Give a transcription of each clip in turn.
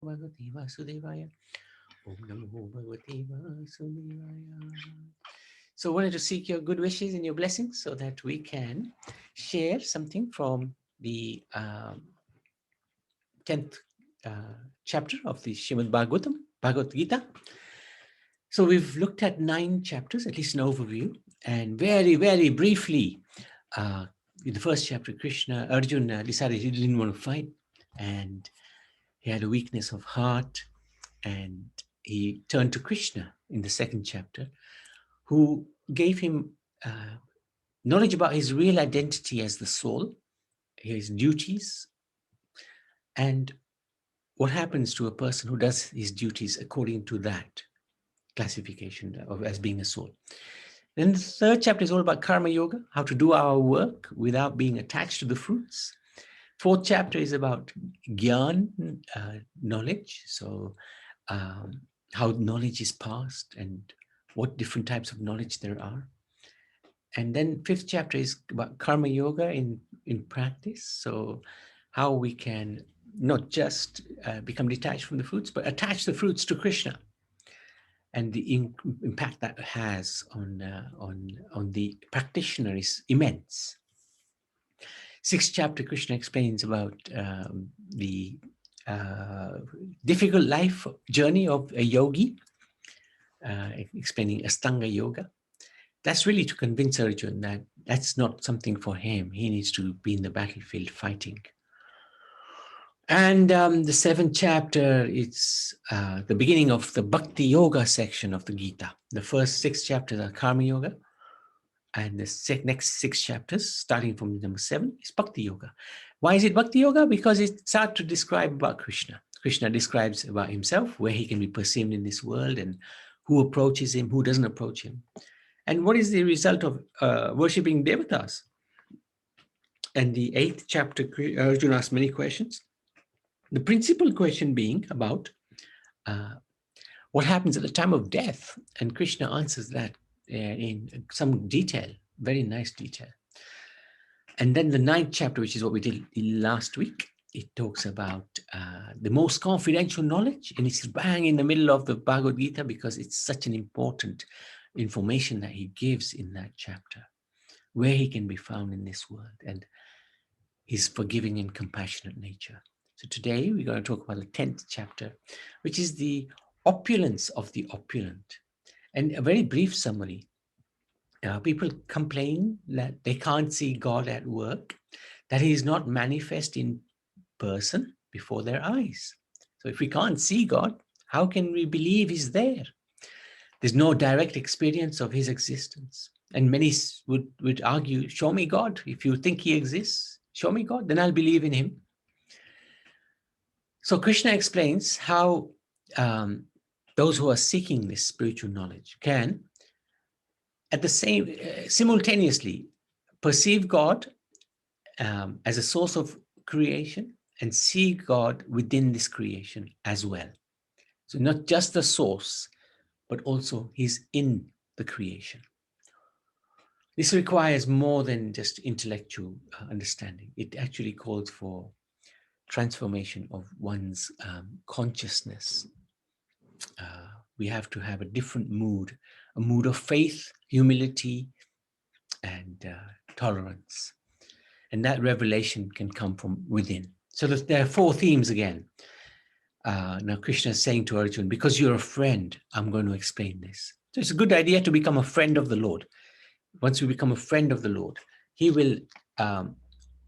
Bhagavate Vasudevaya. Om Namo Bhagavate Vasudevaya. So I wanted to seek your good wishes and your blessings so that we can share something from the 10th chapter of the Srimad Bhagavatam, Bhagavad Gita. So we've looked at 9 chapters, at least an overview, and very, very briefly, in the first chapter, Arjuna decided he didn't want to fight, and he had a weakness of heart, and he turned to Krishna in the second chapter, who gave him knowledge about his real identity as the soul, his duties, and what happens to a person who does his duties according to that classification of as being a soul. Then the third chapter is all about karma yoga, how to do our work without being attached to the fruits. Fourth chapter is about gyan, knowledge. So how knowledge is passed and what different types of knowledge there are. And then fifth chapter is about karma yoga in practice. So how we can not just become detached from the fruits, but attach the fruits to Krishna, and the impact that has on the practitioner is immense. Sixth chapter, Krishna explains about the difficult life journey of a yogi, explaining Astanga Yoga. That's really to convince Arjuna that that's not something for him. He needs to be in the battlefield fighting. And the seventh chapter, it's the beginning of the Bhakti Yoga section of the Gita. The first 6 chapters are Karma Yoga, and the next 6 chapters, starting from number 7, is Bhakti Yoga. Why is it Bhakti Yoga? Because it starts to describe about Krishna. Krishna describes about himself, where he can be perceived in this world, and who approaches him, who doesn't approach him. And what is the result of worshipping devatas? And the 8th chapter, Arjuna asks many questions. The principal question being about what happens at the time of death. And Krishna answers that in some detail, very nice detail. And then the 9th chapter, which is what we did last week, it talks about the most confidential knowledge. And it's bang in the middle of the Bhagavad Gita because it's such an important information that he gives in that chapter, where he can be found in this world and his forgiving and compassionate nature. So today we're going to talk about the 10th chapter, which is the opulence of the opulent. And a very brief summary. People complain that they can't see God at work, that he is not manifest in person before their eyes. So if we can't see God, how can we believe he's there? There's no direct experience of his existence. And many would argue, show me God. If you think he exists, show me God, then I'll believe in him. So Krishna explains how those who are seeking this spiritual knowledge can, at the same, simultaneously perceive God as a source of creation and see God within this creation as well. So not just the source, but also he's in the creation. This requires more than just intellectual understanding. It actually calls for transformation of one's consciousness. We have to have a different mood, a mood of faith, humility, and tolerance. And that revelation can come from within. So there are 4 themes again. Now Krishna is saying to Arjuna, because you're a friend, I'm going to explain this. So it's a good idea to become a friend of the Lord. Once we become a friend of the Lord, he will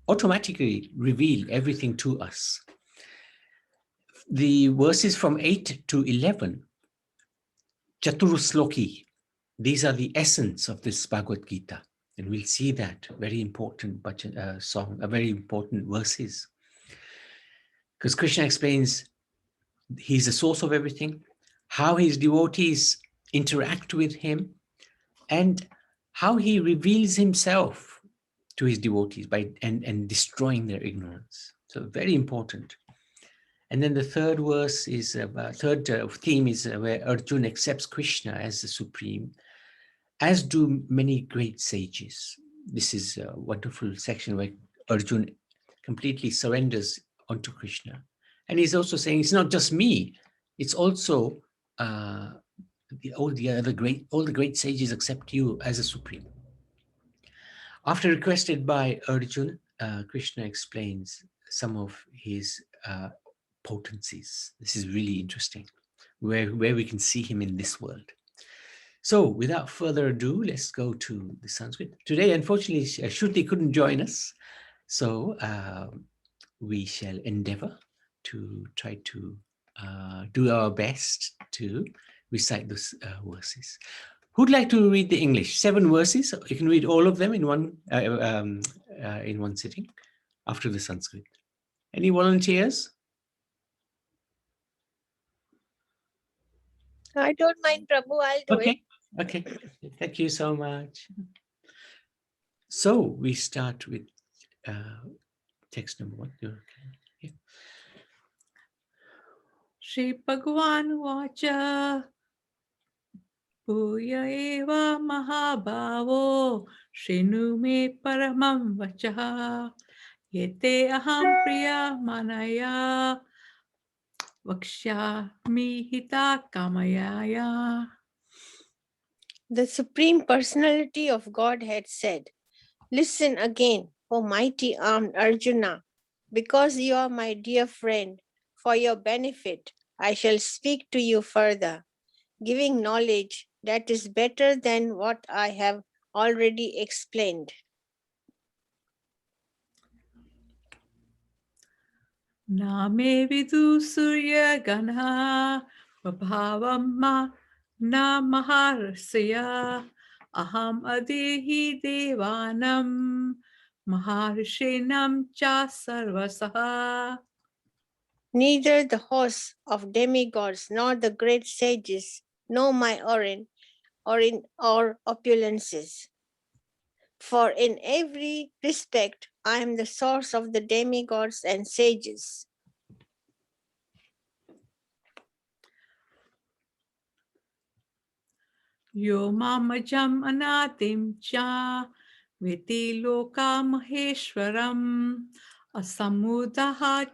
automatically reveal everything to us. The verses from 8 to 11, Chaturusloki, these are the essence of this Bhagavad Gita. And we'll see that very important song, very important verses. Because Krishna explains he's the source of everything, how his devotees interact with him, and how he reveals himself to his devotees by and destroying their ignorance. So very important. And then the third verse is theme is where Arjuna accepts Krishna as the supreme, as do many great sages. This is a wonderful section where Arjuna completely surrenders onto Krishna And he's also saying it's not just me, it's also all the great sages accept you as a supreme. After requested by Arjuna, Krishna explains some of his potencies. This is really interesting, where we can see him in this world. So without further ado, let's go to the Sanskrit. Today, unfortunately, Shruti couldn't join us, so we shall endeavor to try to do our best to recite those verses. Who'd like to read the English? 7 verses. You can read all of them in one sitting after the Sanskrit. Any volunteers? I don't mind, Prabhu. I'll do it. Okay. Thank you so much. So we start with text number 1. Okay. Shri Bhagwan Vacha Bhuya eva mahabhavo Shrinu me paramam vachaha Yete aham priya manaya Vakshami hita kamayaya. The Supreme Personality of Godhead said, "Listen again, O mighty armed Arjuna, because you are my dear friend. For your benefit, I shall speak to you further, giving knowledge that is better than what I have already explained." Name vidu surya ganha Vabhavam na maharsaya Aham adehi devanam Maharshinam cha sarvasaha. Neither the hosts of demigods nor the great sages know my or opulences. For in every respect I am the source of the demigods and sages. Yo mamajam anatim cha Viti loka maheshwaram Asamudahat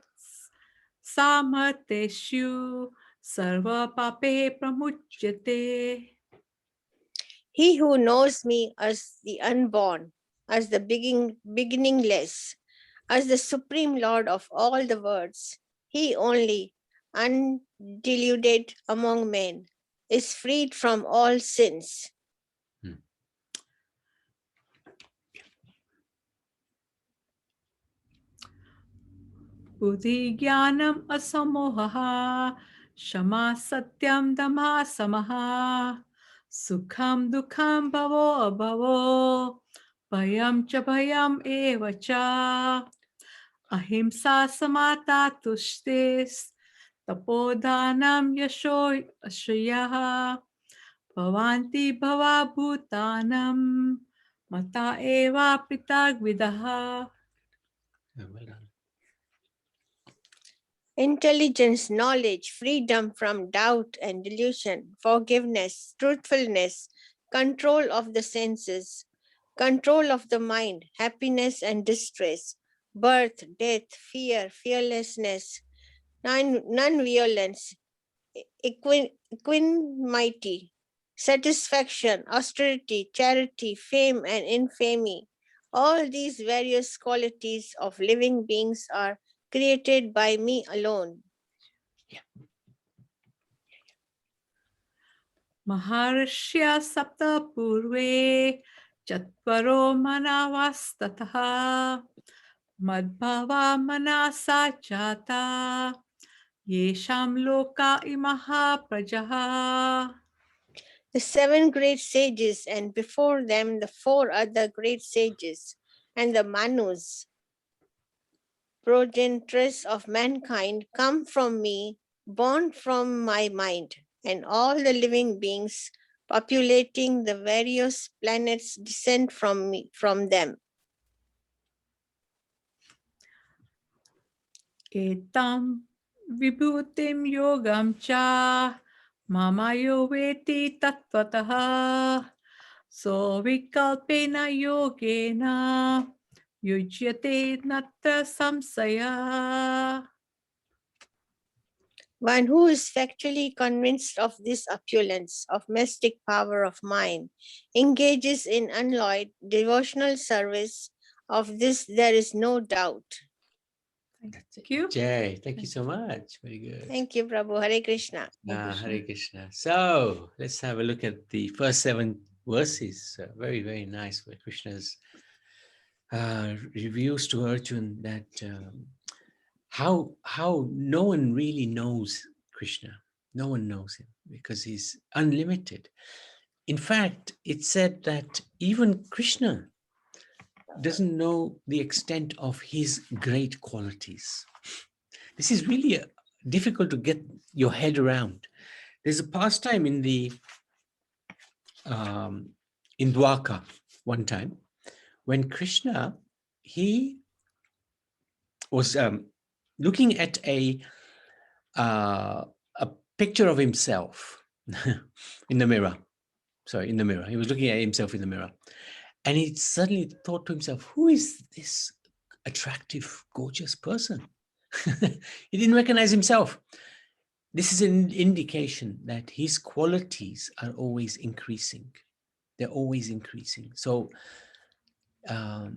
samateshu Sarva pape pramuchyate. He who knows me as the unborn, as the beginningless, as the supreme Lord of all the worlds, he only, undiluted among men, is freed from all sins. Buddhi jnanam asamohaha Shama satyam dhamma samaha Sukham dukham bhavo abhavo Bhayam cha bhayam eva cha Ahimsa samata tushtes Tapodhanam yasho ashriyaha Bhavanti bhava bhutanam Mata eva pitagvidaha. Well done. Intelligence, knowledge, freedom from doubt and delusion, forgiveness, truthfulness, control of the senses, control of the mind, happiness and distress, birth, death, fear, fearlessness, non-violence, equanimity, satisfaction, austerity, charity, fame and infamy. All these various qualities of living beings are created by me alone. Maharshya sapta purve chatvaro manavastataha madbhava manasa chata yesham loka imaha prajaha. The 7 great sages, and before them the 4 other great sages, and the Manus, progenitors of mankind, come from me, born from my mind, and all the living beings populating the various planets descend from them. Etam vibhutim yogam cha mama yo veti tattvataha so vikalpena yogena yujyate natra samsaya. One who is factually convinced of this opulence of mystic power of mind engages in unalloyed devotional service. Of this there is no doubt. Thank you. Jay, thank you so much. Very good. Thank you, Prabhu. Hare Krishna. Hare Krishna. So let's have a look at the first 7 verses. Very, very nice where Krishna's reviews to Arjun that how no one really knows Krishna. No one knows him because he's unlimited. In fact, it said that even Krishna doesn't know the extent of his great qualities. This is really difficult to get your head around. There's a pastime in in Dwarka one time when Krishna, he was looking at a picture of himself in the mirror. Sorry, in the mirror. He was looking at himself in the mirror. And he suddenly thought to himself, who is this attractive, gorgeous person? He didn't recognize himself. This is an indication that his qualities are always increasing. They're always increasing. So the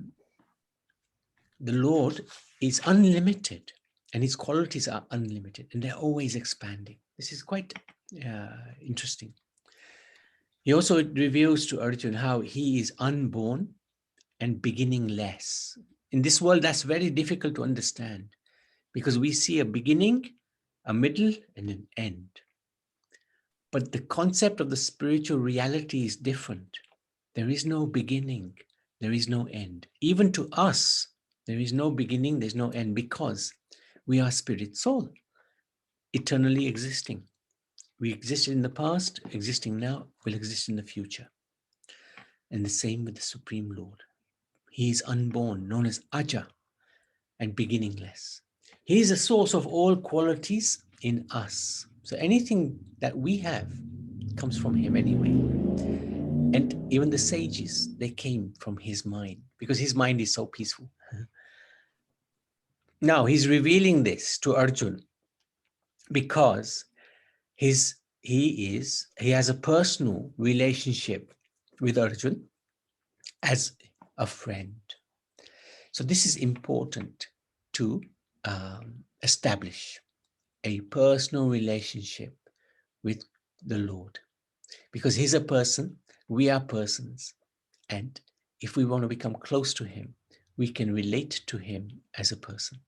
Lord is unlimited and his qualities are unlimited and they're always expanding. This is quite interesting. He also reveals to Arjun how he is unborn and beginningless. In this world, that's very difficult to understand because we see a beginning, a middle, and an end. But the concept of the spiritual reality is different. There is no beginning, there is no end. Even to us, there is no beginning, there's no end because we are spirit soul, eternally existing. We existed in the past, existing now, will exist in the future. And the same with the Supreme Lord. He is unborn, known as Aja, and beginningless. He is the source of all qualities in us. So anything that we have comes from him anyway. And even the sages, they came from his mind because his mind is so peaceful. Now he's revealing this to Arjun because he has a personal relationship with Arjun as a friend. So this is important to establish a personal relationship with the Lord because he's a person, we are persons, and if we want to become close to him, we can relate to him as a person.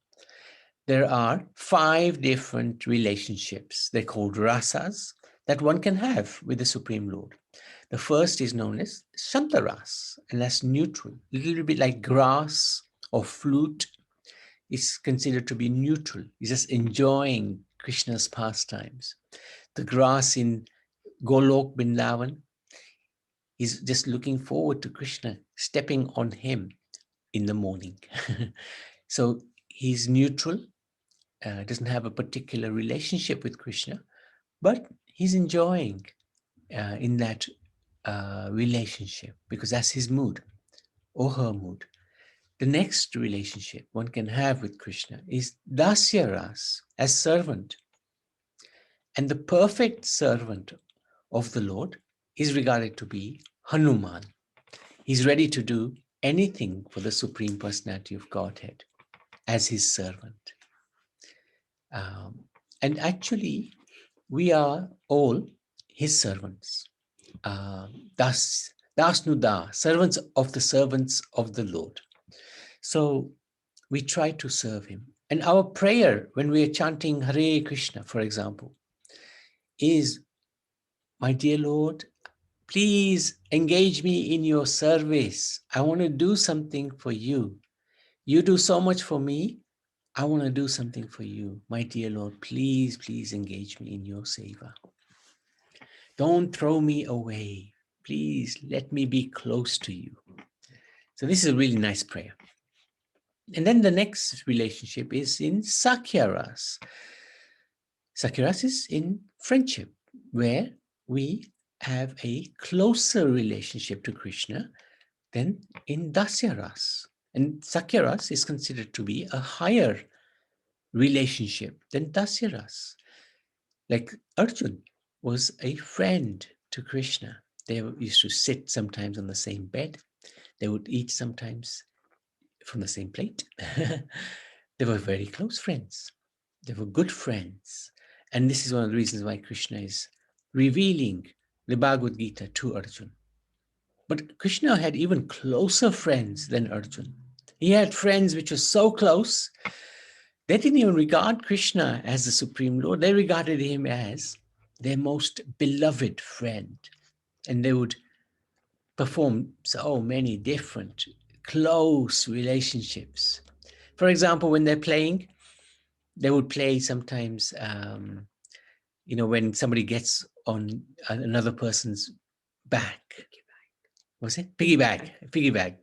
There are 5 different relationships, they're called rasas, that one can have with the Supreme Lord. The first is known as Shantaras, and that's neutral, a little bit like grass or flute. Is considered to be neutral. He's just enjoying Krishna's pastimes. The grass in Golok Vrindavan is just looking forward to Krishna stepping on him in the morning. So he's neutral, doesn't have a particular relationship with Krishna, but he's enjoying in that relationship because that's his mood or her mood. The next relationship one can have with Krishna is Dasya Ras, as servant. And the perfect servant of the Lord is regarded to be Hanuman. He's ready to do anything for the Supreme Personality of Godhead as his servant. And actually, we are all his servants. Dasnuda, servants of the Lord. So we try to serve him. And our prayer when we are chanting Hare Krishna, for example, is, my dear Lord, please engage me in your service. I want to do something for you. You do so much for me. I want to do something for you. My dear Lord, please, please engage me in your seva. Don't throw me away. Please let me be close to you. So this is a really nice prayer. And then the next relationship is in Sakyaras. Sakyaras is in friendship, where we have a closer relationship to Krishna than in Dasyaras. And Sakyaras is considered to be a higher relationship than Dasyaras. Like Arjun was a friend to Krishna. They used to sit sometimes on the same bed. They would eat sometimes from the same plate. They were very close friends. They were good friends. And this is one of the reasons why Krishna is revealing the Bhagavad Gita to Arjun. But Krishna had even closer friends than Arjun. He had friends which were so close, they didn't even regard Krishna as the Supreme Lord. They regarded him as their most beloved friend. And they would perform so many different close relationships. For example, when they're playing, they would play sometimes, when somebody gets on another person's back. Was it? Piggyback.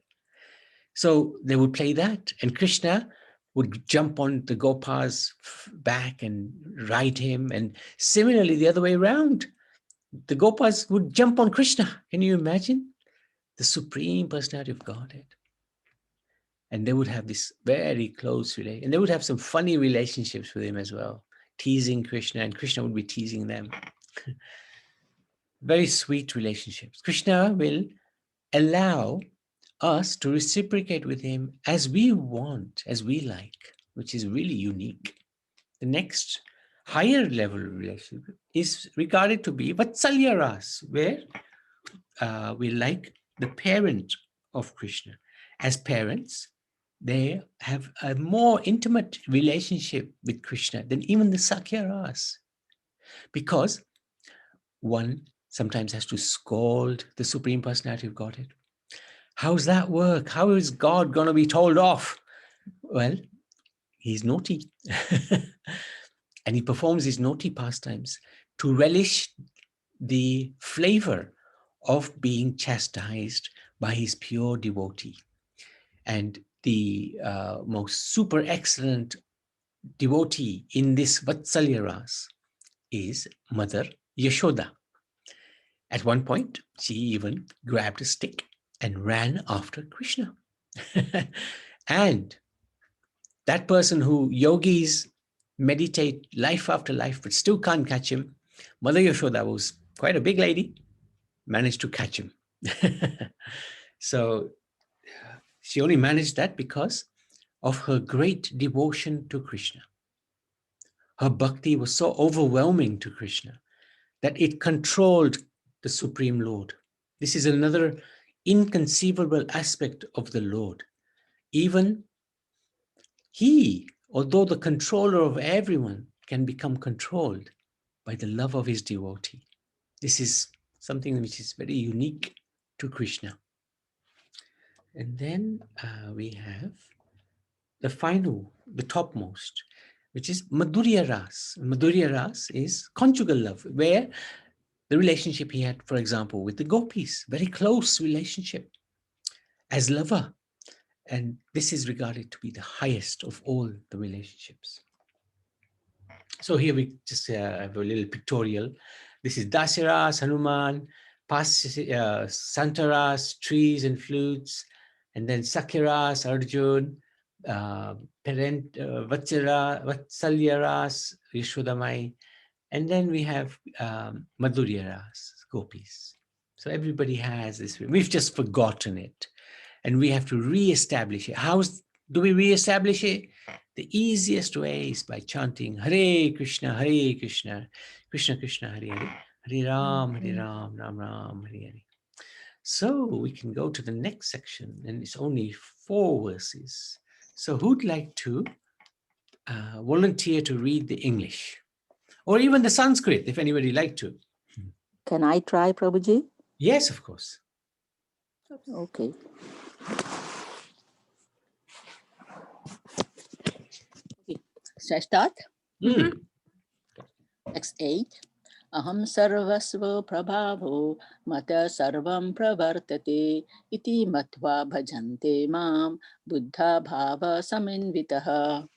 So they would play that, and Krishna would jump on the Gopa's back and ride him. And similarly, the other way around, the Gopas would jump on Krishna. Can you imagine? The Supreme Personality of Godhead. And they would have this very close relation. And they would have some funny relationships with him as well, teasing Krishna, and Krishna would be teasing them. Very sweet relationships. Krishna will allow us to reciprocate with him as we want, as we like, which is really unique. The next higher level relationship is regarded to be Vatsalya Ras, where we like the parent of Krishna. As parents, they have a more intimate relationship with Krishna than even the Sakya Ras, because one sometimes has to scold the Supreme Personality of Godhead. How's that work? How is God going to be told off? Well, he's naughty. And he performs his naughty pastimes to relish the flavor of being chastised by his pure devotee. And the most super excellent devotee in this Vatsalya Ras is Mother Yashoda. At one point, she even grabbed a stick and ran after Krishna. And that person who yogis meditate life after life but still can't catch him, Mother Yashoda was quite a big lady, managed to catch him. So she only managed that because of her great devotion to Krishna. Her bhakti was so overwhelming to Krishna that it controlled the Supreme Lord. This is another inconceivable aspect of the Lord. Even he, although the controller of everyone, can become controlled by the love of his devotee. This is something which is very unique to Krishna. And then we have the final, the topmost, which is Madhurya Ras. Madhurya Ras is conjugal love, where the relationship he had, for example, with the gopis, very close relationship as lover. And this is regarded to be the highest of all the relationships. So here we just have a little pictorial. This is Dasiras, Hanuman, Santaras, trees and flutes, and then Sakyaras, Arjun, Vatsalyaras, Yashodamai, and then we have Madhuryaras, gopis. So everybody has this. We've just forgotten it, and we have to re-establish it. How do we re-establish it? The easiest way is by chanting Hare Krishna, Krishna Krishna, Hare Hare, Hare Ram, Ram Ram, Hare Hare. So we can go to the next section, and it's only 4 verses. So who'd like to volunteer to read the English? Or even the Sanskrit, if anybody like to. Can I try, Prabhuji? Yes, of course. Okay. Shall I start? Text 8. Aham sarvasva prabhavo mata sarvam pravartate iti matva bhajante mam buddha bhava saminvitaha.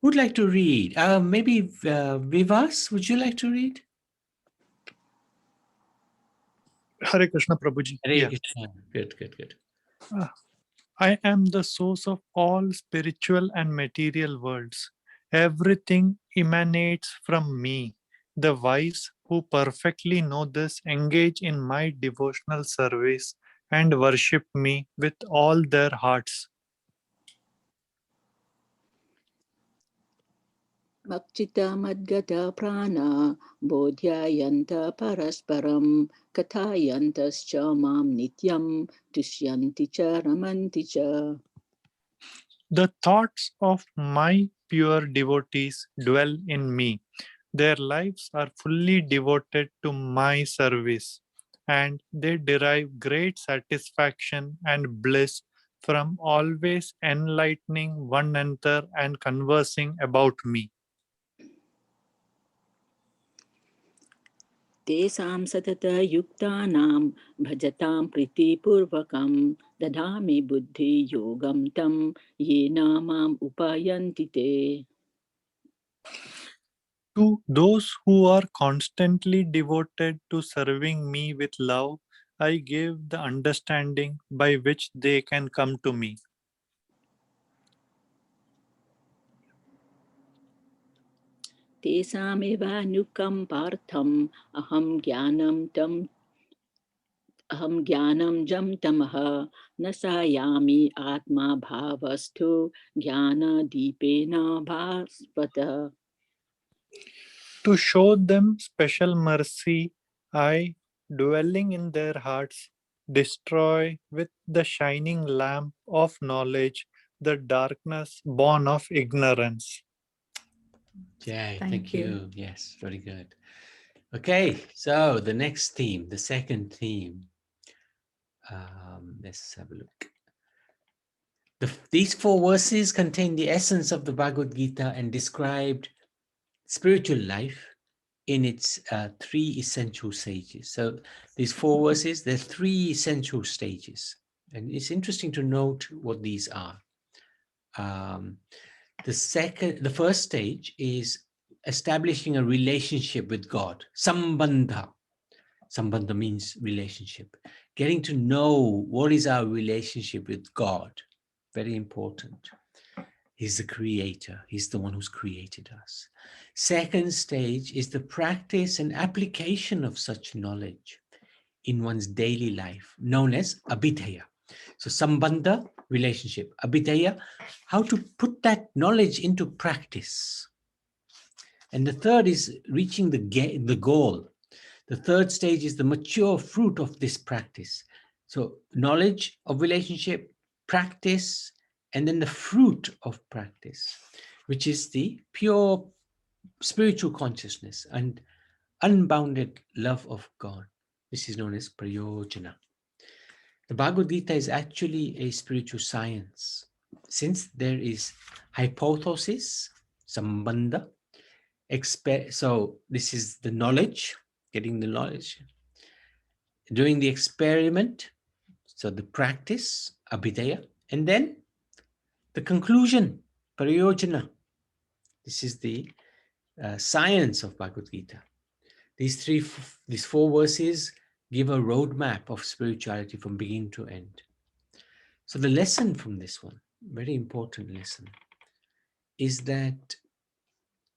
Who'd like to read? Maybe Vivas, would you like to read? Hare Krishna Prabhuji. Hare Krishna. Good. I am the source of all spiritual and material worlds. Everything emanates from me. The wise who perfectly know this engage in my devotional service and worship me with all their hearts. Makchita madgata prana bodhyayanta parasparam kathayantascha mam nityam tushyanti cha ramanti cha. The thoughts of my pure devotees dwell in me. Their lives are fully devoted to my service, and they derive great satisfaction and bliss from always enlightening one another and conversing about me. Tesam satata yuktanam bhajatam pritipurvakam dadhami buddhi yogam tam yena mam upayanti te. To those who are constantly devoted to serving me with love, I give the understanding by which they can come to me. Tesam nukam partham aham jnanam jam tamaha nasayami atma bhavastu jnana deepena bhaspata. To show them special mercy, I, dwelling in their hearts, destroy with the shining lamp of knowledge the darkness born of ignorance. Jay, Thank thank you. you. Yes, very good. Okay, so the next theme, the second theme. Let's have a look. These 4 verses contain the essence of the Bhagavad Gita and described spiritual life in its 3 essential stages. So these 4 verses, there's 3 essential stages. And it's interesting to note what these are. The first stage is establishing a relationship with God. Sambandha. Sambandha means relationship. Getting to know what is our relationship with God. Very important. He's the creator. He's the one who's created us. Second stage is the practice and application of such knowledge in one's daily life, known as abhidhaya. So sambandha, relationship. Abhidhaya, how to put that knowledge into practice. And the third is reaching the goal. The third stage is the mature fruit of this practice. So knowledge of relationship, practice, and then the fruit of practice, which is the pure spiritual consciousness and unbounded love of God. This is known as prayojana. The Bhagavad Gita is actually a spiritual science. Since there is hypothesis, sambandha, so this is the knowledge, getting the knowledge, doing the experiment, so the practice, abhidhaya, and then the conclusion, parayojana. This is the science of Bhagavad Gita. These 4 verses give a roadmap of spirituality from beginning to end. So the lesson from this one, very important lesson, is that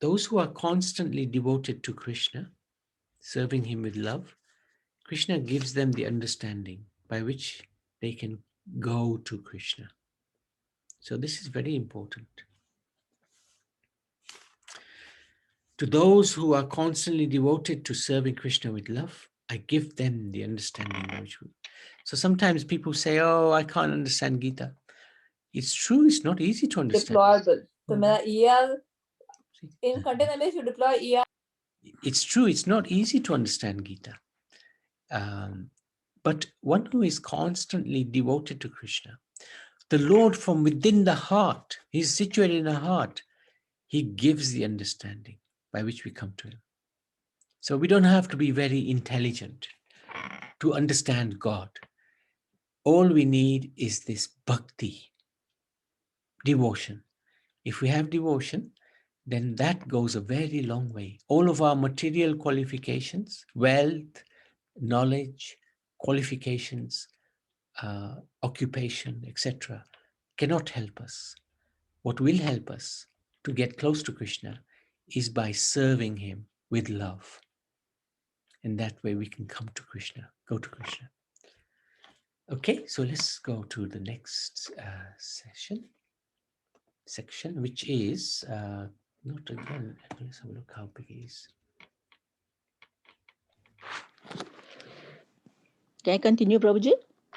those who are constantly devoted to Krishna, serving him with love, Krishna gives them the understanding by which they can go to Krishna. So this is very important. To those who are constantly devoted to serving Krishna with love, I give them the understanding by which we. So sometimes people say, oh, I can't understand Gita. It's true, it's not easy to understand. Deployable. तो मेरा ER in container list you deploy ER. It's true, it's not easy to understand Gita. But one who is constantly devoted to Krishna, the Lord from within the heart, he's situated in the heart, he gives the understanding by which we come to him. So we don't have to be very intelligent to understand God. All we need is this bhakti, devotion. If we have devotion, then that goes a very long way. All of our material qualifications, wealth, knowledge, qualifications, occupation, etc., cannot help us. What will help us to get close to Krishna is by serving him with love. And that way we can come to Krishna, go to Krishna. Okay, so let's go to the next section, which is not again. Let's have a look how big it is. Can I continue, Prabhuji?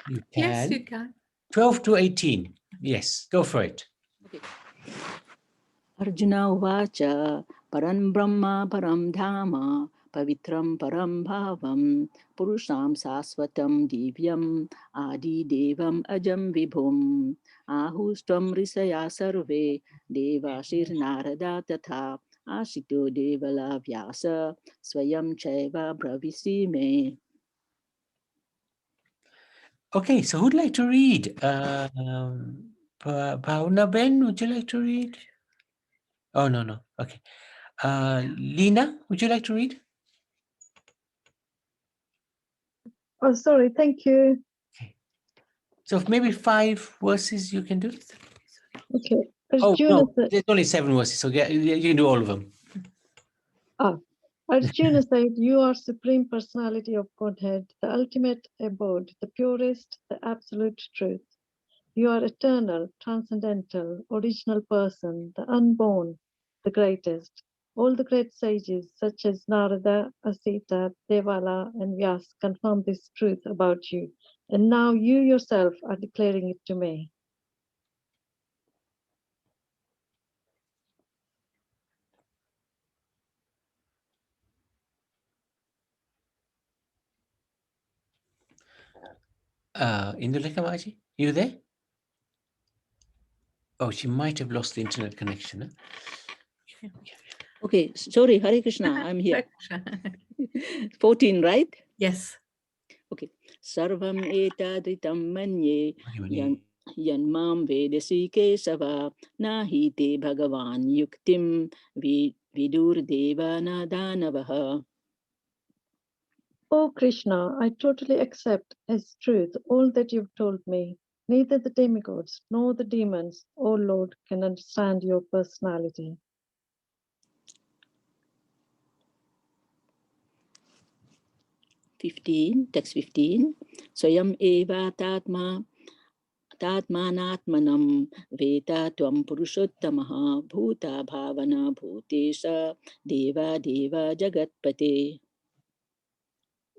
You can. Yes, you can. 12 to 18. Yes, go for it. Okay. Arjuna uvacha param brahma param dhama pavitram param bhavam purusham sasvatam divyam adi devam ajam vibhum ahustvam risaya sarve devashir narada tatha ashito devala vyasa swayam chaiva bravisi me. Okay, so who'd like to read? Bhavna Ben, would you like to read? Oh, no. Okay. Lena, would you like to read? Oh, sorry. Thank you. So maybe 5 verses you can do. Okay. Oh, Arjuna, no, there's only 7 verses, so yeah, you can do all of them. Arjuna said, "You are Supreme Personality of Godhead, the ultimate abode, the purest, the absolute truth. You are eternal, transcendental, original person, the unborn, the greatest. All the great sages, such as Narada, Asita, Devala, and Vyas, confirm this truth about you. And now you yourself are declaring it to me." Indulekha Maji, you there? Oh, she might have lost the internet connection. Huh? Okay, sorry, Hare Krishna, I'm here. 14, right? Yes. Okay. Sarvam etadritam manye yanmam vedasi kesava nahi te bhagavan yuktim vidur devana danavaha. "O Krishna, I totally accept as truth all that you've told me. Neither the demigods nor the demons, O Lord, can understand your personality." 15, text 15. Swayam eva tatmanatmanam veta tvam purushottamaha bhuta bhavana bhutesa deva deva jagatpate.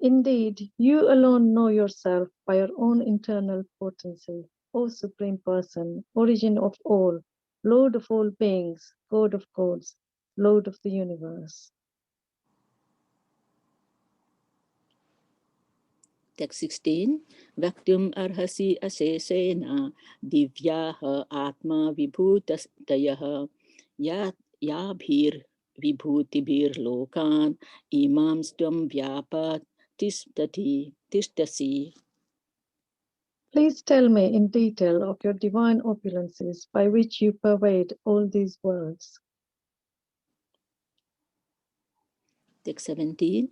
Indeed, you alone know yourself by your own internal potency, O Supreme Person, origin of all, Lord of all beings, God of gods, Lord of the universe. Text 16. Vaktum arhasi asesena divyaha atma vibhutayaha yabhir vibhutibhir lokan imam stvam vyapa tishtasi. Please tell me in detail of your divine opulences by which you pervade all these worlds. Text 17.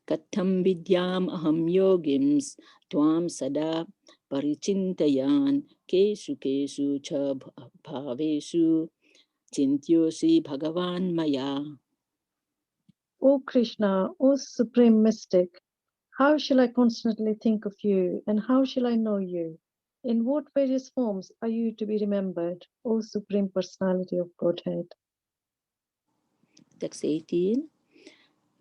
Katham vidyam aham yogims tvam sada parichintayan kesu cha bhavesu chintyosi bhagavan maya. O Krishna, O Supreme Mystic, how shall I constantly think of you, and how shall I know you? In what various forms are you to be remembered, O Supreme Personality of Godhead? Text 18.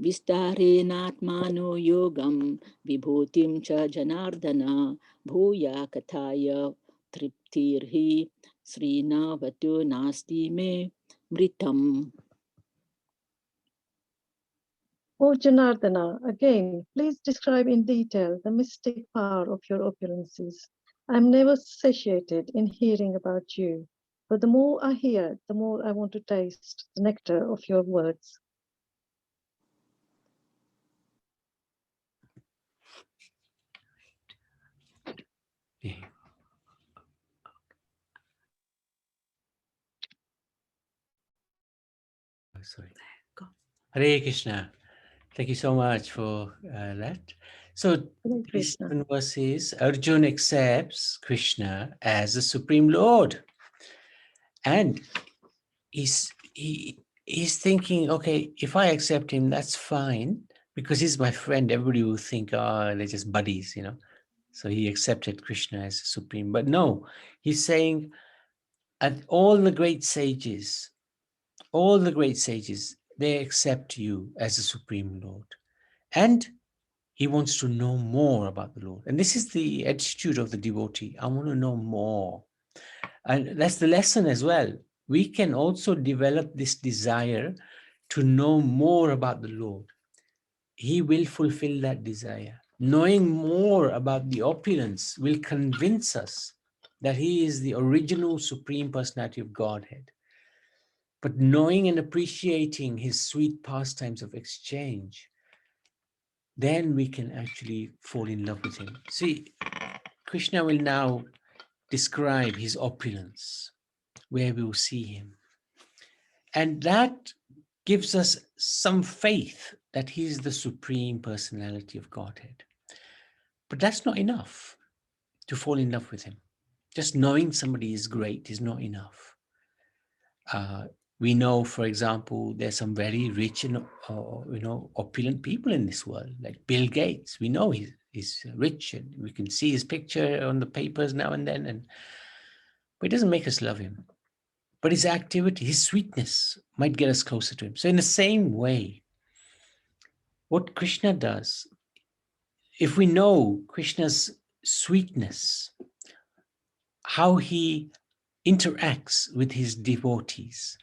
Vistarenatmano yogam vibhutim cha janardana bhuya kathaya triptirhi srinavatu nasti me mritam. O Janardana, again, please describe in detail the mystic power of your opulences. I am never satiated in hearing about you, but the more I hear, the more I want to taste the nectar of your words. Yeah. Oh, sorry. Go. Hare Krishna. Thank you so much for that. So Hare these Krishna. 7 verses, Arjuna accepts Krishna as the Supreme Lord. And he's he's thinking, okay, if I accept him, that's fine, because he's my friend. Everybody will think, oh, they're just buddies, you know. So he accepted Krishna as supreme. But no, he's saying, and all the great sages, they accept you as the Supreme Lord. And he wants to know more about the Lord. And this is the attitude of the devotee. I want to know more. And that's the lesson as well. We can also develop this desire to know more about the Lord. He will fulfill that desire. Knowing more about the opulence will convince us that he is the original Supreme Personality of Godhead. But knowing and appreciating his sweet pastimes of exchange, then we can actually fall in love with him. See, Krishna will now describe his opulence, where we will see him. And that gives us some faith that he is the Supreme Personality of Godhead. But that's not enough to fall in love with him. Just knowing somebody is great is not enough. We know, for example, there's some very rich and opulent people in this world, like Bill Gates. We know he's rich, and we can see his picture on the papers now and then, but it doesn't make us love him. But his activity, his sweetness might get us closer to him. So in the same way, what Krishna does, if we know Krishna's sweetness, how he interacts with his devotees,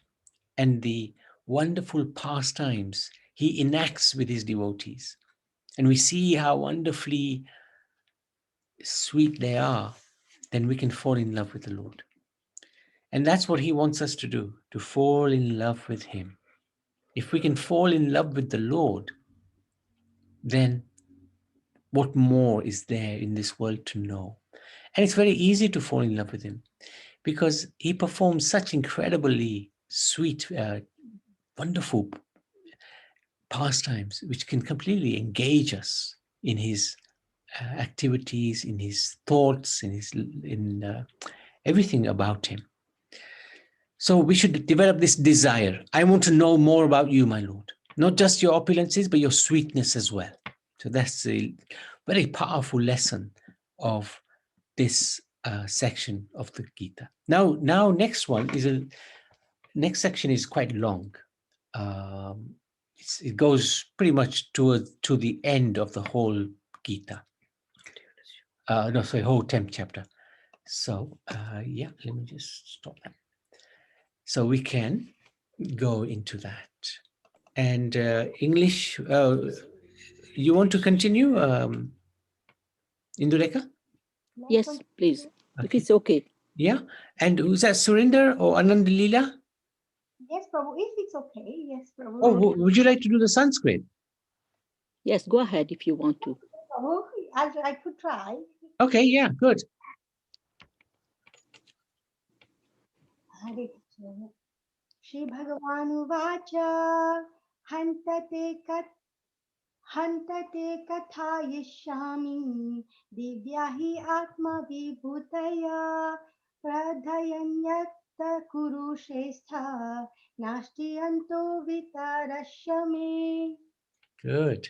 and the wonderful pastimes he enacts with his devotees, and we see how wonderfully sweet they are, then we can fall in love with the Lord. And that's what he wants us to do, to fall in love with him. If we can fall in love with the Lord, then what more is there in this world to know? And it's very easy to fall in love with him, because he performs such incredibly sweet, wonderful pastimes, which can completely engage us in his activities, in his thoughts, in everything about him. So we should develop this desire. I want to know more about you, my Lord. Not just your opulences, but your sweetness as well. So that's a very powerful lesson of this section of the Gita. Now, next section is quite long. It goes pretty much to the end of the whole Gita. Whole 10th chapter. So yeah, let me just stop that. So we can go into that. And English, you want to continue, Indulekha? Yes, please. If Okay. it's okay. Yeah. And who's that, Surinder or Anand Leela? Yes, Prabhu, if it's okay. Yes, Prabhu. Oh, would you like to do the Sanskrit? Yes, go ahead if you want to. Prabhu, I could try. Okay, yeah, good. Hare Krishna. Shri Bhagavan Uvacha Hantate Kathayishyami Divyahi Atma Vibhutaya Pradhayanyatta Kurushestha Nashtiyanto Vitarashyame. Good.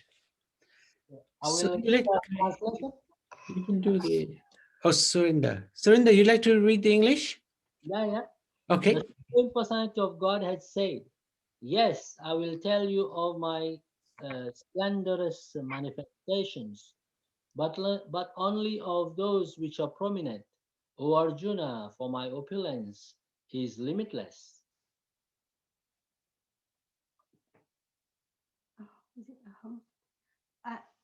I will So give the translation. you can do the... Oh, Surinder. Surinder, you'd like to read the English? Yeah. Okay. The Supreme Personality of God had said, yes, I will tell you of my splendorous manifestations, but only of those which are prominent. O Arjuna, for my opulence is limitless. Is it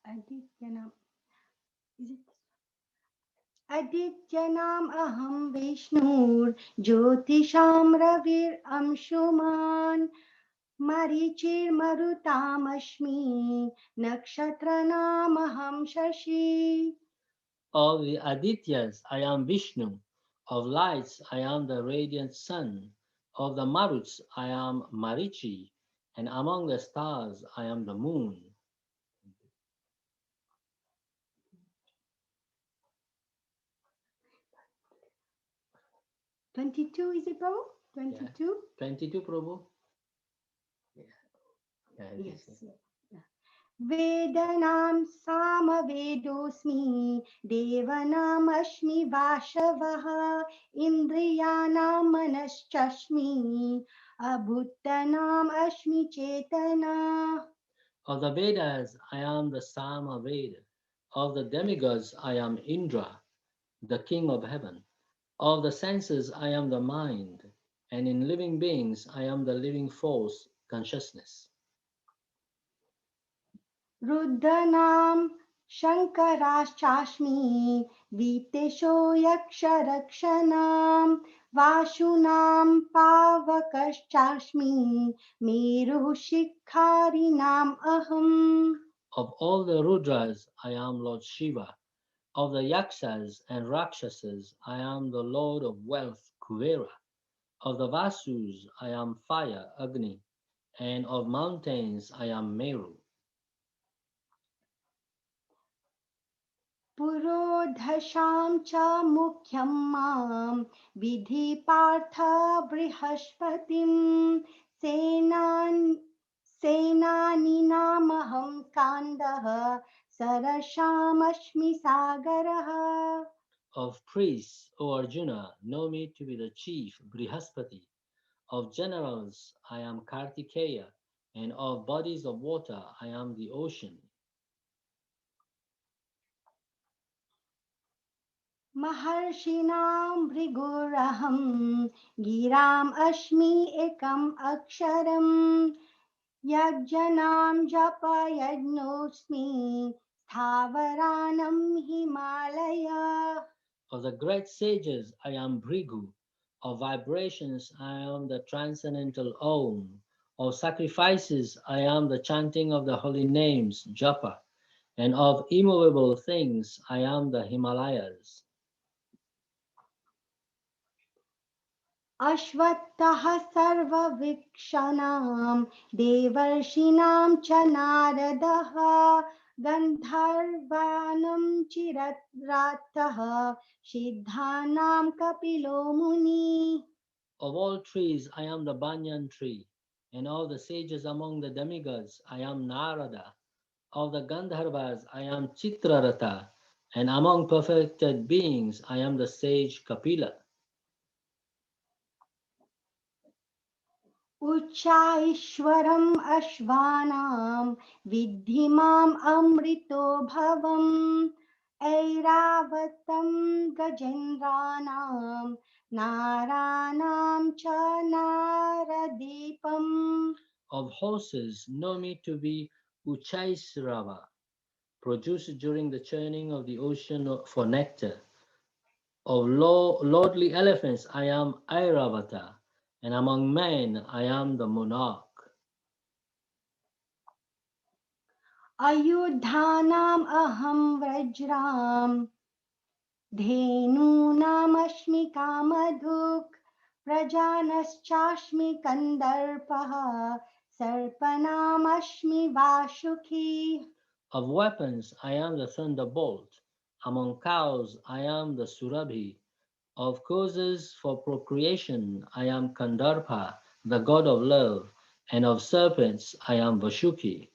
Adityanam? Is it Adityanam aham Vishnur Jyotisham Ravir Amshuman Marichir Marutam Ashmi Nakshatranam aham Shashi. Of the Adityas, I am Vishnu. Of lights, I am the radiant sun. Of the Maruts, I am Marichi. And among the stars, I am the moon. 22, is it Prabhu? 22? Yeah. 22, Prabhu. Yes. वेदानां सामवेदोऽस्मि देवानामस्मि वासवः इन्द्रियाणां मनश्चास्मि अभूतानाम् अस्मि चेतना. Of the Vedas, I am the Sama Veda. Of the demigods, I am Indra, the king of heaven. Of the senses, I am the mind. And in living beings, I am the living force, consciousness. रुद्राणां शङ्कराश्चास्मि वित्तेषो यक्षरक्षणां वासुनां पावकश्चास्मि मेरुः शिखरिणाम् अहम्. Of all the Rudras, I am Lord Shiva. Of the Yakshas and Rakshasas, I am the Lord of wealth, Kuvera. Of the Vasus, I am fire, Agni. And of mountains, I am Meru. पुरोधशां च मुख्यं मां विधि Partha बृहस्पतिं सेनानीनामहं स्कान्दः सरसामस्मि सागरः. Of priests, O Arjuna, know me to be the chief, Brihaspati. Of generals, I am Kartikeya. And of bodies of water, I am the ocean. महर्षिणां भृगुरहं गिराम् अस्मि एकम् अक्षरम् यज्ञानां जपयज्ञोऽस्मि स्थावराणं Himalaya. Of the great sages, I am Bhrigu. Of vibrations, I am the transcendental Om. Of sacrifices, I am the chanting of the holy names, Japa. And of immovable things, I am the Himalayas. अश्वत्थः सर्ववृक्षाणां देवर्षीणां च नारदः गन्धर्वाणां चिररातः सिद्धानां कपिलो मुनिः. Of all trees, I am the banyan tree. And of the sages among the demigods, I am Narada. Of the Gandharvas, I am Chitrarata. And among perfected beings, I am the sage Kapila. उच्चैश्वरम् अश्वानां विद्धि माम् अमृतो भवम् ऐरावतं गजेन्द्राणां नाराणां च नारदीपम्. Of horses, know me to be Uchaisrava, produced during the churning of the ocean for nectar. Of lordly elephants, I am Airavata, and among men, I am the monarch. अयुधानाम् अहं व्रज्राम् धेनूनामस्मि कामधुक् प्रजानश्चास्मि कन्दर्पः सर्पणामस्मि Vasuki. Of weapons, I am the thunderbolt. Among cows, I am the Surabhi. Of causes for procreation, I am Kandarpa, the god of love. And of serpents, I am Vashuki.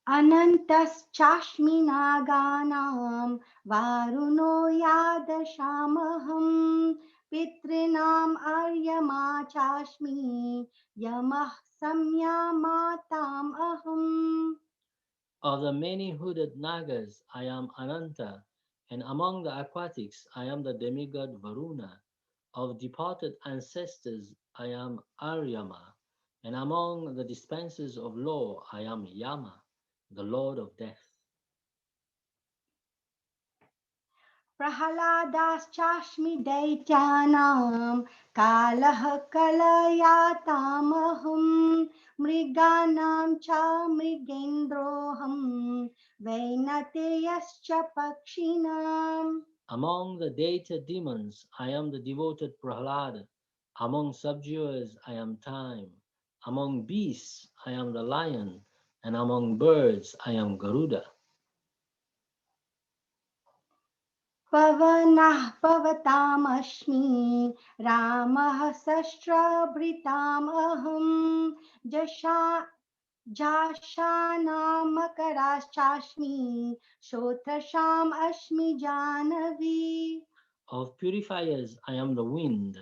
अनन्तश्चास्मि नागानां वारुणो यादशामहं पितॄणाम् Aryama चास्मि यमः संयामाताम् अहम्. Of the many hooded Nagas, I am Ananta. And among the aquatics, I am the demigod Varuna. Of departed ancestors, I am Aryama. And among the dispensers of law, I am Yama, the lord of death. प्रह्लादाश्चास्मि दैत्यानां कालः कलयातामहं मृगाणां च मृगेन्द्रोऽहं वैनतेयश्च पक्षिणाम्. Among the data demons, I am the devoted Prahlada. Among subduers, I am Time. Among beasts, I am the lion. And among birds, I am Garuda. पवनः पवतामस्मि रामः शस्त्रभृताम् अहं जाशानां मकराश्चास्मि श्रोत्रशाम् अस्मि Janvi. Of purifiers I am the wind,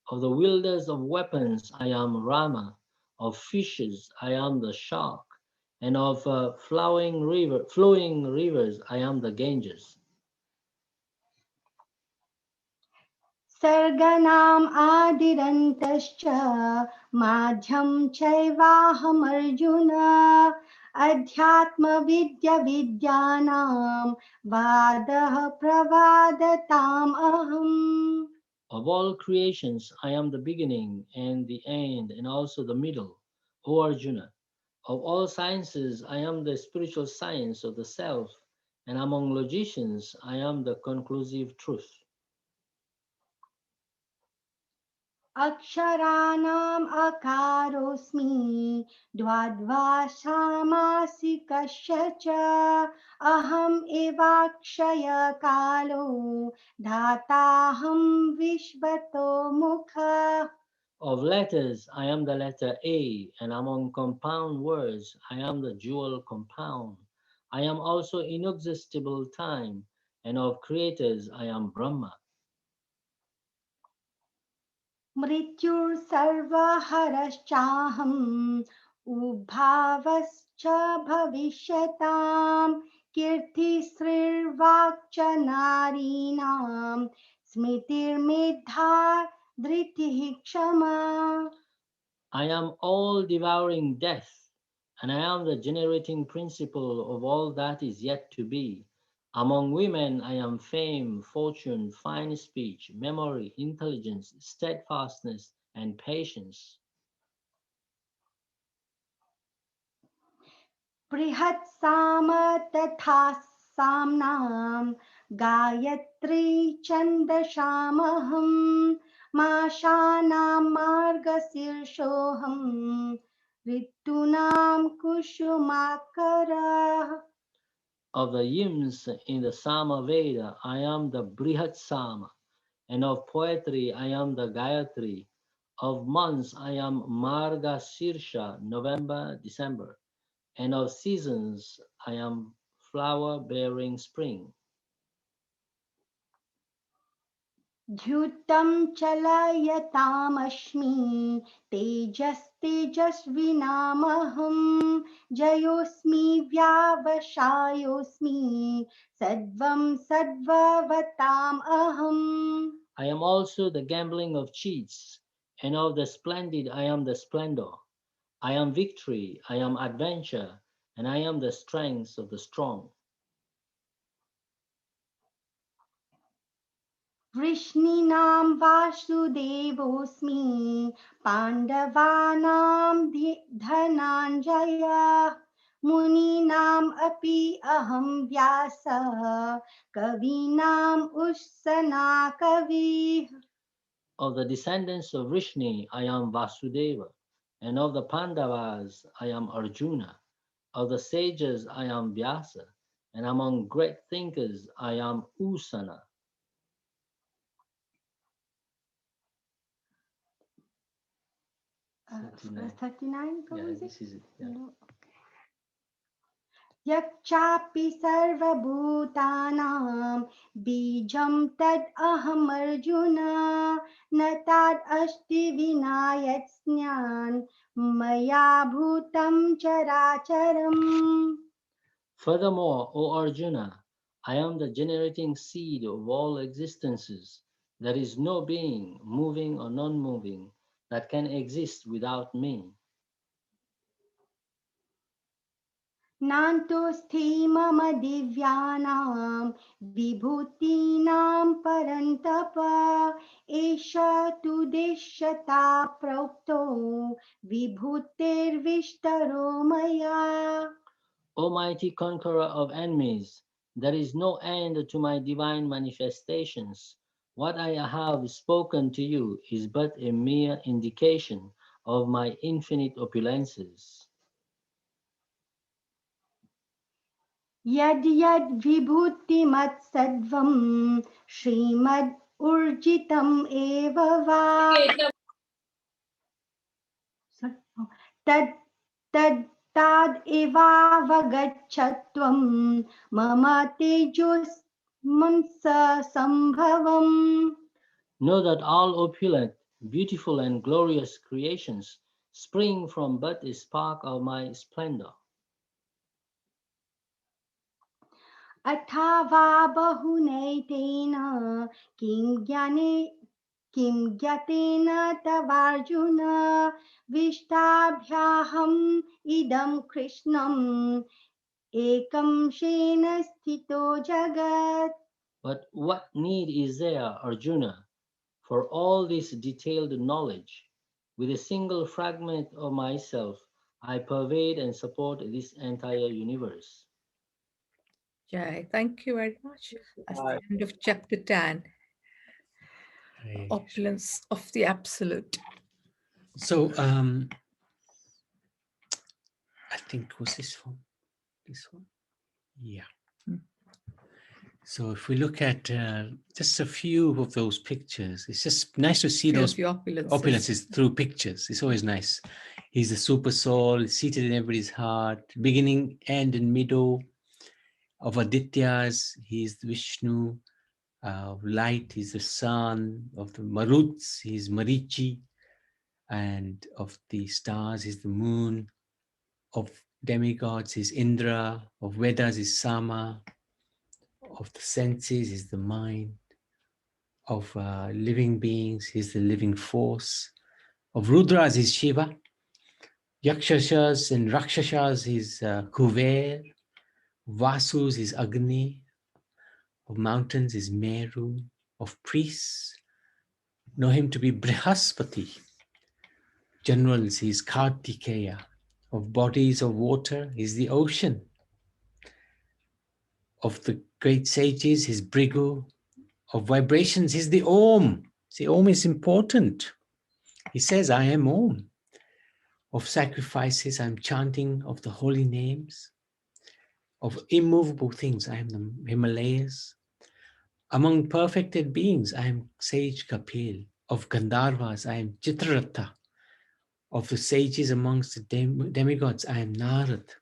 of the wielders of weapons I am Rama, of fishes I am the shark, and of flowing rivers I am the Ganges. सर्गनाम आदिरन्तश्च माध्यं चैवाहमर्जुन अध्यात्मविद्या विद्यानां वादः प्रवादताम् अहम्. Of all creations I am the beginning and the end and also the middle, O Arjuna. Of all sciences I am the spiritual science of the self, and among logicians I am the conclusive truth. अक्षराणाम् अकारोऽस्मि द्वाद्वासामासि कस्य च अहम् एवाक्षय कालो धाताहं विश्वतो मुखः. Of letters I am the letter A, and among compound words I am the jewel compound. I am also inexhaustible time, and of creators I am Brahma. मृत्युर्सर्वहरश्चाहम् उद्भावश्च भविष्यताम् कीर्तिश्रीर्वाक्च नारीणाम् स्मृतिर्मेधा धृतिः क्षमा. I am all devouring death, and I am the generating principle of all that is yet to be. Among women I am fame, fortune, fine speech, memory, intelligence, steadfastness, and patience. बृहत्साम तथा साम्नां Gayatri छन्दसामहं माशानां मार्गशीर्षोऽहं ऋतूनां कुसुमाकरः. Of the hymns in the Sama Veda, I am the Brihat Sama, and of poetry, I am the Gayatri. Of months, I am Marga Sirsha, November, December, and of seasons, I am flower-bearing spring. द्युतं चलयतामस्मि तेजस्तेजस्विनामहं जयोऽस्मि व्यावसायोऽस्मि सद्वं सद्भवताम् अहम्. I am also the gambling of cheats, and of the splendid, I am the splendor. I am victory, I am adventure, and I am the strength of the strong. वृष्णीनां वासुदेवोऽस्मि पाण्डवानां धनञ्जयः मुनीनाम् अपि अहं व्यासः कवीनाम् उशना कविः. Of the descendants of Vrishni, I am Vasudeva, and of the Pandavas, I am Arjuna. Of the sages, I am Vyasa, and among great thinkers, I am Usana. Verse 39 Yeah, goes this is it. Yeah. No. यच्चापि सर्वभूतानां बीजं तद् अहमर्जुन न तद् अस्ति विना यत्स्यान् मया भूतं चराचरम्. Furthermore, O Arjuna, I am the generating seed of all existences. There is no being, moving or non-moving, that can exist without me. नान्तोऽस्ति मम दिव्यानां विभूतीनां परन्तप एष तु दृश्यता प्रोक्तो विभूतेर्विष्टरो मया. Almighty conqueror of enemies, there is no end to my divine manifestations. What I have spoken to you is but a mere indication of my infinite opulences. Yad yad vibhutimat sadvam Srimad urjitam eva va tad tad tad eva vagachatvam mama tejus mansa sambhavam. Know that all opulent, beautiful, and glorious creations spring from but a spark of my splendor. Athava bahunetena kim gyatena tavarjuna vishtabhyaham idam krishnam ekam shena sthito jagat. But what need is there, Arjuna, for all this detailed knowledge? With a single fragment of myself, I pervade and support this entire universe. Jai, thank you very much. That's the Jai. end of chapter 10, Right. Opulence of the Absolute. So I think was this one? This one? Yeah. So if we look at just a few of those pictures, it's just nice to see those The opulences. opulences through pictures. It's always nice. He's the super soul, seated in everybody's heart, beginning, end, and middle of Adityas. He's the Vishnu. Of light, he's the sun. Of the Maruts, he's Marichi. And of the stars, he's the moon. Of demigods, he's Indra. Of Vedas, he's Sama. Of the senses, is the mind. Of living beings, he's the living force. Of Rudras, is Shiva. Yakshashas and Rakshashas, is Kuver. Vasus is Agni. Of mountains is Meru. Of priests, know him to be Brihaspati. Generals, he is Kartikeya. Of bodies of water, is the ocean. Of the great sages, is Brigu. Of vibrations, is the Om. See, Om is important. He says, I am Om. Of sacrifices, I am chanting of the holy names. Of immovable things, I am the Himalayas. Among perfected beings, I am sage Kapil. Of Gandharvas, I am Chitraratha. Of the sages amongst the demigods, I am Narad.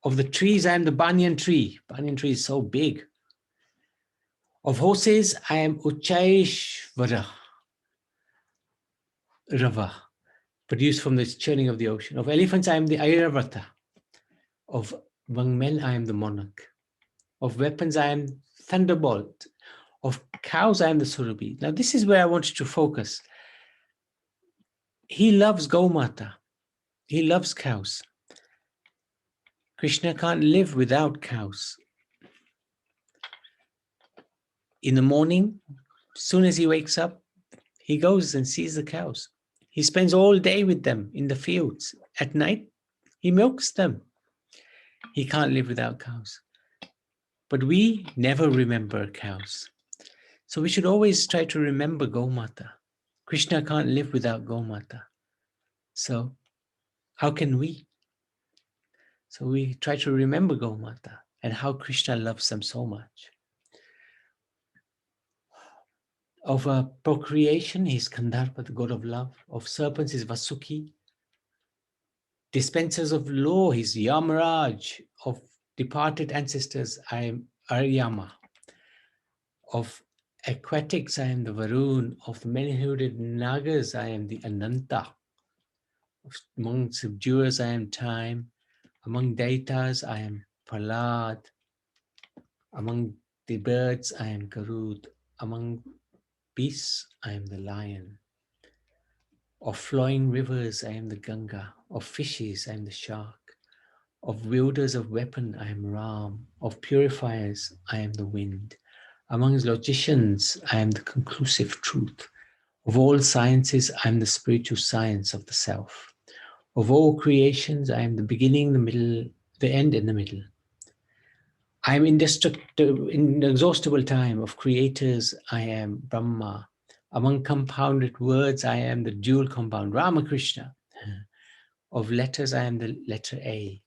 Of the trees, I am the banyan tree. Banyan tree is so big. Of horses, I am Uchaishvara Rava, produced from the churning of the ocean. Of elephants, I am the Airavata. Of among men, I am the monarch. Of weapons, I am thunderbolt. Of cows, I am the Surabhi. Now, this is where I want you to focus. He loves Gaumata. He loves cows. Krishna can't live without cows. In the morning, as soon as he wakes up, he goes and sees the cows. He spends all day with them in the fields. At night, he milks them. He can't live without cows. But we never remember cows. So we should always try to remember Gaumata. Krishna can't live without Gaumata. So how can we? So we try to remember Gaumata and how Krishna loves them so much. Of procreation, he's Kandharpa, the god of love. Of serpents, is Vasuki. Dispensers of law, he's Yamaraj. Of departed ancestors, I am Aryama. Of aquatics, I am the Varun. Of the many-hooded Nagas, I am the Ananta. Among subduers, I am Time. Among Daitas, I am Prahlad. Among the birds, I am Garud. Among beasts, I am the lion. Of flowing rivers, I am the Ganga. Of fishes, I am the shark. Of wielders of weapon, I am Ram. Of purifiers, I am the wind. Among logicians, I am the conclusive truth. Of all sciences, I am the spiritual science of the self. Of all creations, I am the beginning, the middle, the end, and the middle. I am inexhaustible time. Of creators, I am Brahma. Among compounded words, I am the dual compound, Ramakrishna. Of letters, I am the letter A.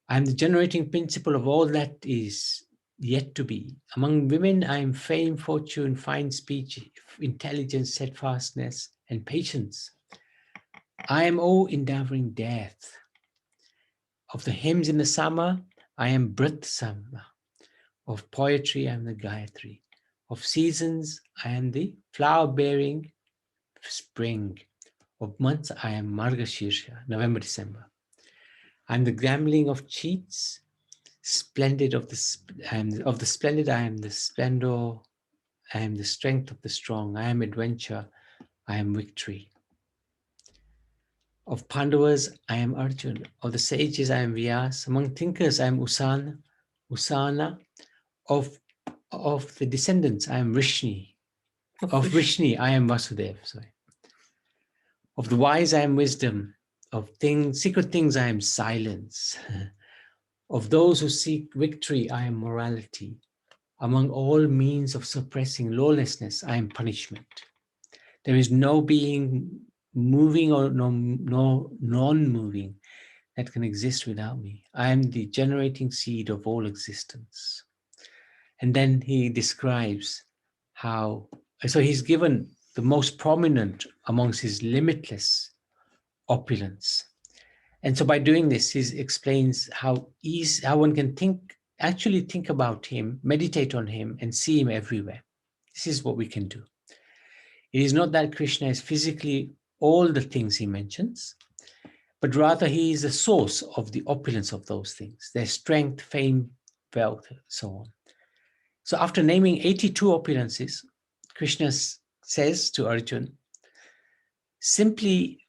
I am the generating principle of all that is yet to be. Among women, I am fame, fortune, fine speech, intelligence, steadfastness, and patience. I am all-endeavoring death. Of the hymns in the Sama, I am Brit Sama. Of poetry, I am the Gayatri. Of seasons, I am the flower-bearing spring. Of months, I am Margashirsha, November, December. I am the gambling of cheats, splendid of the splendid, I am the splendor, I am the strength of the strong, I am adventure, I am victory. Of Pandavas, I am Arjuna. Of the sages, I am Vyas. Among thinkers, I am Usana. Of the descendants, I am Vrishni. Of Vrishni, I am Vasudev. Sorry. Of the wise, I am wisdom. Of secret things, I am silence. Of those who seek victory, I am morality. Among all means of suppressing lawlessness, I am punishment. There is no being moving or no non-moving that can exist without me. I am the generating seed of all existence. And then he describes how, so he's given the most prominent amongst his limitless opulence. And so by doing this, he explains how one can actually think about him, meditate on him, and see him everywhere. This is what we can do. It is not that Krishna is physically all the things he mentions, but rather he is the source of the opulence of those things, their strength, fame, wealth, so on. So after naming 82 opulences, Krishna says to Arjuna, simply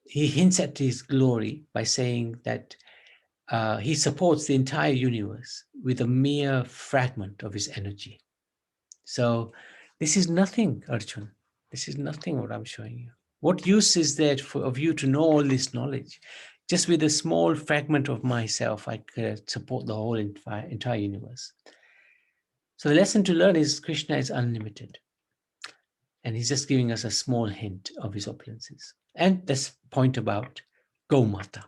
he hints at his glory by saying that he supports the entire universe with a mere fragment of his energy. So this is nothing, Arjuna. This is nothing what I'm showing you. What use is there of you to know all this knowledge? Just with a small fragment of myself, I could support the whole entire universe. So the lesson to learn is Krishna is unlimited. And he's just giving us a small hint of his opulences. And this point about Gaumata.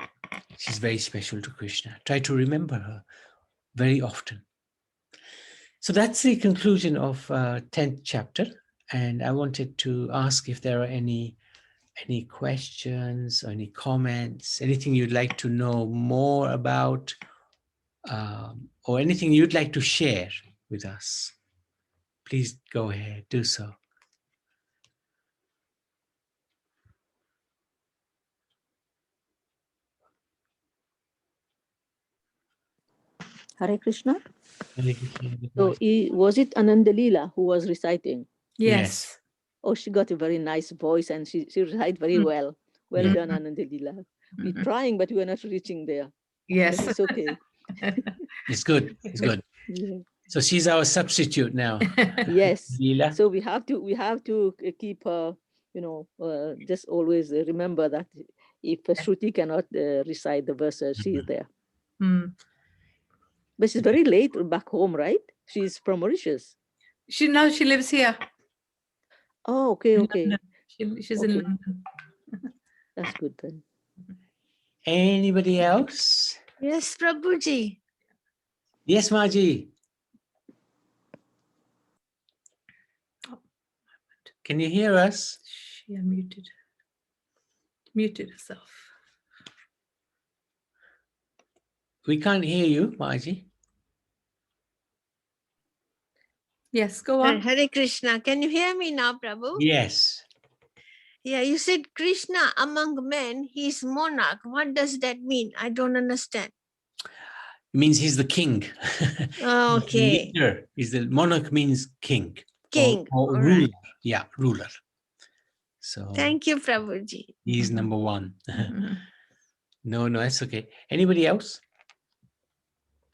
She's very special to Krishna. Try to remember her very often. So that's the conclusion of 10th chapter. And I wanted to ask if there are any questions or any comments, anything you'd like to know more about, or anything you'd like to share with us. Please go ahead, do so. Hare Krishna. Hare Krishna. So was it Anandalila who was reciting? Yes. Oh, she got a very nice voice and she recited very well. Well Yeah. done, Anandalila. We're trying, but we're not reaching there. Yes. But it's okay. It's good. It's good. Yeah. So she's our substitute now. Yes. Leela. So we have to keep just always remember that if Shruti cannot recite the verses, she is there. But she's very late back home, right? She's from Mauritius. She lives here. Oh, okay. She's Okay. in London. That's good then. Anybody else? Yes, Prabhuji. Yes, Maji. Can you hear us? She unmuted. Muted herself. We can't hear you, Maji. Yes, go on. Hare Krishna. Can you hear me now, Prabhu? Yes. Yeah, you said Krishna among men, he's monarch. What does that mean? I don't understand. It means he's the king. Okay. Leader. The monarch means king. King. Or All ruler. right. Yeah, ruler. So Thank you, Prabhuji. he's number one. No, that's okay. Anybody else?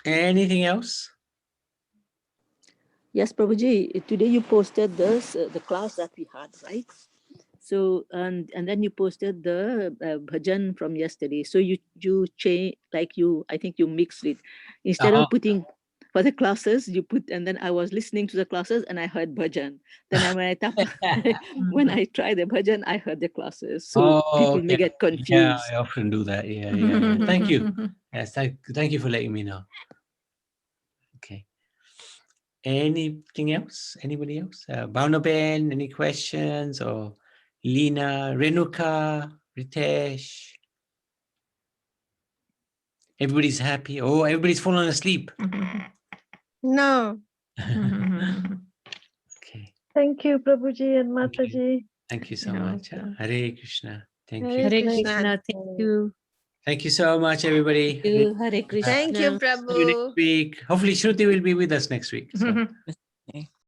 Anything else? Yes, Prabhuji, today you posted this, the class that we had, right? So, and then you posted the bhajan from yesterday. So you change, I think you mixed it. Instead of putting for the classes you put, and then I was listening to the classes and I heard bhajan. Then when I try the bhajan, I heard the classes. So people may get confused. Yeah, I often do that. Yeah. Thank you. Yes, thank you for letting me know. Okay. Anything else? Anybody else? Baunaben, any questions? Or Lena, Renuka, Ritesh? Everybody's happy. Oh, everybody's fallen asleep. No. Okay. Thank you, Prabhuji and Thank you. Mataji. Thank you so You're much. welcome. Hare Krishna. Thank you. Hare Hare Krishna. Krishna. Thank you. Thank you so much, everybody. Thank you. Hare Krishna. Thank you, See you next Prabhu. week. Hopefully, Shruti will be with us next week. So.